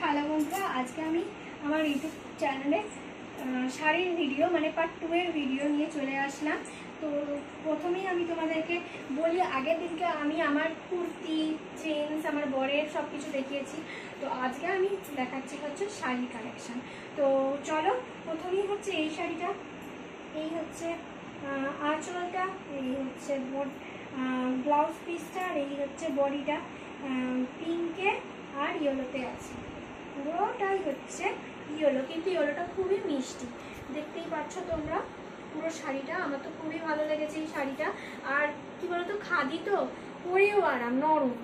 Hello বন্ধুরা, আজকে আমি আমার ইউটিউব চ্যানেলে শাড়ির ভিডিও মানে পার্ট 2 এর ভিডিও নিয়ে চলে আসলাম। তো প্রথমেই আমি তোমাদেরকে বলি, আগের দিনকে আমি আমার কুর্তি, জিন্স, আমার বরের সব কিছু দেখিয়েছি। তো আজকে আমি দেখাচ্ছি হচ্ছে শাড়ি কালেকশান। তো চলো, প্রথমেই হচ্ছে এই শাড়িটা, এই হচ্ছে আঁচলটা, এই হচ্ছে ব্লাউজ পিসটা, আর এই হচ্ছে বডিটা পিঙ্কে আর ইয়েলোতে আছে। পুরোটাই হচ্ছে ইয়েলো, কিন্তু ইয়েলোটা খুবই মিষ্টি, দেখতেই পাচ্ছ তোমরা। পুরো শাড়িটা আমার তো খুবই ভালো লেগেছে এই শাড়িটা। আর কি বলতো, খাদি তো, পরেও আরাম, নরম।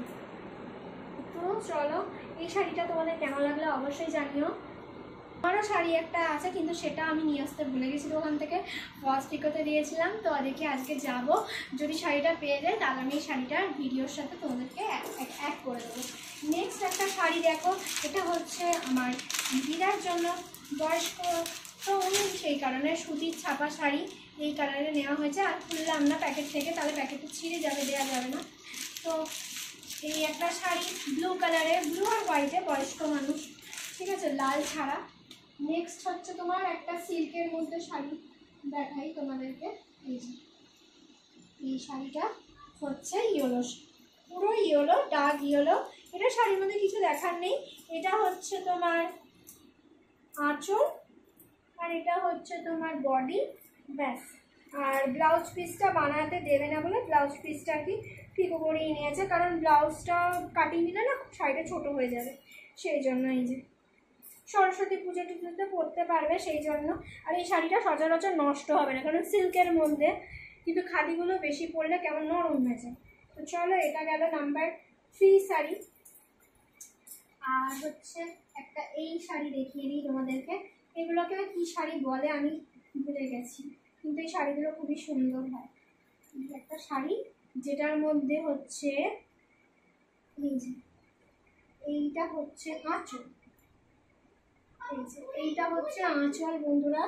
তো চলো, এই শাড়িটা তোমাদের কেমন লাগলো অবশ্যই জানিও। আমারও শাড়ি একটা আছে, কিন্তু সেটা আমি নিয়ে আসতে ভুলে গেছি ওখান থেকে, ফার্স্ট টিকোতে দিয়েছিলাম। তো দেখি আজকে যাব, যদি শাড়িটা পেয়ে যায় তাহলে আমি এই শাড়িটার ভিডিওর সাথে তোমাদেরকে অ্যাড করে দেবো। নেক্সট একটা শাড়ি দেখো, এটা হচ্ছে আমার দিদার জন্য, বয়স্ক তো উনি, সেই কারণে সুতির ছাপা শাড়ি এই কালারে নেওয়া হয়েছে। আর খুললাম না প্যাকেট থেকে, তাহলে প্যাকেটটা ছিঁড়ে যাবে, দেওয়া যাবে না। তো এই একটা শাড়ি ব্লু কালারে, ব্লু আর হোয়াইটে, বয়স্ক মানুষ, ঠিক আছে, লাল ছাড়া। নেক্সট হচ্ছে তোমার একটা সিল্কের মধ্যে শাড়ি দেখাই তোমাদেরকে। এই শাড়িটা হচ্ছে ইয়েলো, পুরো ইয়েলো, ডার্ক ইয়েলো। এটা শাড়ির মধ্যে কিছু দেখার নেই। এটা হচ্ছে তোমার আঁচল, আর এটা হচ্ছে তোমার বডি, ব্যাস। আর ব্লাউজ পিসটা বানাতে দেবে না বলে ব্লাউজ পিসটা কি ফিকো করেই নিয়েছে, কারণ ব্লাউজটা কাটিং দিলে না শাড়িটা ছোট হয়ে যাবে, সেই জন্য। এই যে সরস্বতী পুজো টুজোতে পরতে পারবে, সেই জন্য। আর এই শাড়িটা সচরাচর নষ্ট হবে না, কারণ সিল্কের মধ্যে, কিন্তু খাদিগুলো বেশি পরলে কেমন নরম হয়ে যায়। তো চলো, এটা গেল নাম্বার 3 শাড়ি। আর হচ্ছে একটা এই শাড়ি দেখিয়ে দিই তোমাদেরকে। এগুলোকে কি শাড়ি বলে আমি ভুলে গেছি, কিন্তু এই শাড়িগুলো খুবই সুন্দর হয়। একটা শাড়ি যেটার মধ্যে হচ্ছে এই যে, এইটা হচ্ছে আঁচল, এইটা হচ্ছে আঁচল বন্ধুরা,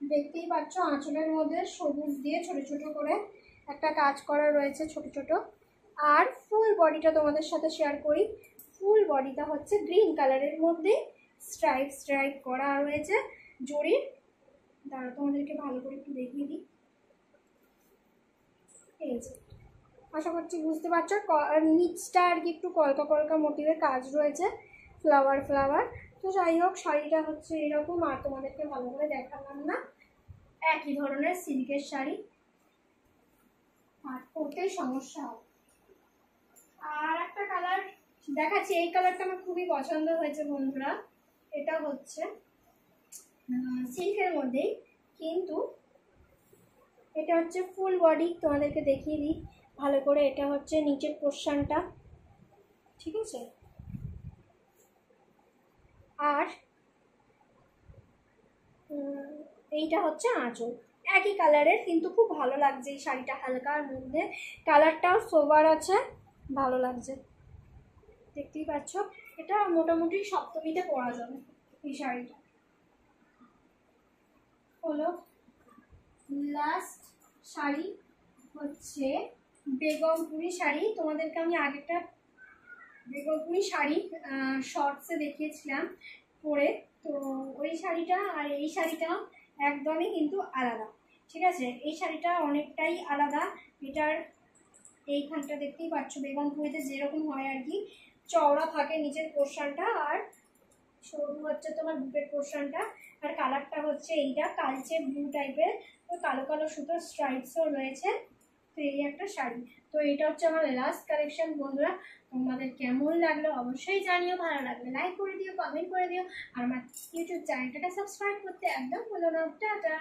দেখতেই পাচ্ছ। আঁচলের মধ্যে সবুজ দিয়ে ছোট ছোট করে একটা কাজ করা রয়েছে, ছোট ছোট। আর ফুল বডিটা তোমাদের সাথে শেয়ার করি। ফুল বডিটা হচ্ছে গ্রিন কালারের মধ্যে স্ট্রাইপ স্ট্রাইপ করা রয়েছে জরির। দাঁড়া, তোমাদেরকে ভালো করে একটু দেখিয়ে দিই। এই যে, আশা করছি বুঝতে পারছো। নিচটা আর কি একটু কলকা কলকা মোটিভের কাজ রয়েছে, ফ্লাওয়ার ফ্লাওয়ার। তো যাই হোক, শাড়িটা হচ্ছে এরকম। আর তোমাদেরকে ভালো করে দেখালাম না, একই ধরনের সিল্কের শাড়ি, আর পরতেই সমস্যা হবে। আর একটা কালার দেখাচ্ছি, এই কালারটা আমার খুবই পছন্দ হয়েছে বন্ধুরা। এটা হচ্ছে সিল্কের মধ্যেই, কিন্তু এটা হচ্ছে ফুল বডি, তোমাদেরকে দেখিয়ে দিই ভালো করে। এটা হচ্ছে নিচের পোর্শনটা, ঠিক আছে। আর এইটা হচ্ছে আঁচল, একই কালারের, কিন্তু খুব ভালো লাগছে এই শাড়িটা, হালকার মধ্যে, কালারটাও সোবার আছে, ভালো লাগছে, দেখতেই পাচ্ছ। এটা মোটামুটি সপ্তমীতে পরা যাবে এই শাড়িটা। হলো লাস্ট শাড়ি হচ্ছে বেগমপুরি শাড়ি। তোমাদেরকে আমি আগেরটা বেগমপুরি শাড়ি শর্টসে দেখিয়েছিলাম পরে। তো ওই শাড়িটা আর এই শাড়িটা একদমই কিন্তু আলাদা, ঠিক আছে। এই শাড়িটা অনেকটাই আলাদা। এটার এইখানটা দেখতেই পাচ্ছ, বেগমপুরিতে যেরকম হয় আর কি, চওড়া থাকে নিচের পোর্শনটা, আর সরু হচ্ছে তোমার বুকের পোর্শনটা। আর কালারটা হচ্ছে এইটা কালচে ব্লু টাইপের, তো কালো কালো সুতোর স্ট্রাইপসও রয়েছে। তো এই একটা শাড়ি। তো এটা হচ্ছে আমার লাস্ট কালেকশন বন্ধুরা। তোমাদের কেমন লাগলো অবশ্যই জানিও, ভালো লাগলে লাইক করে দিও, কমেন্ট করে দিও, আর আমার ইউটিউব চ্যানেলটাকে সাবস্ক্রাইব করতে একদম ভুলো না। টাটা।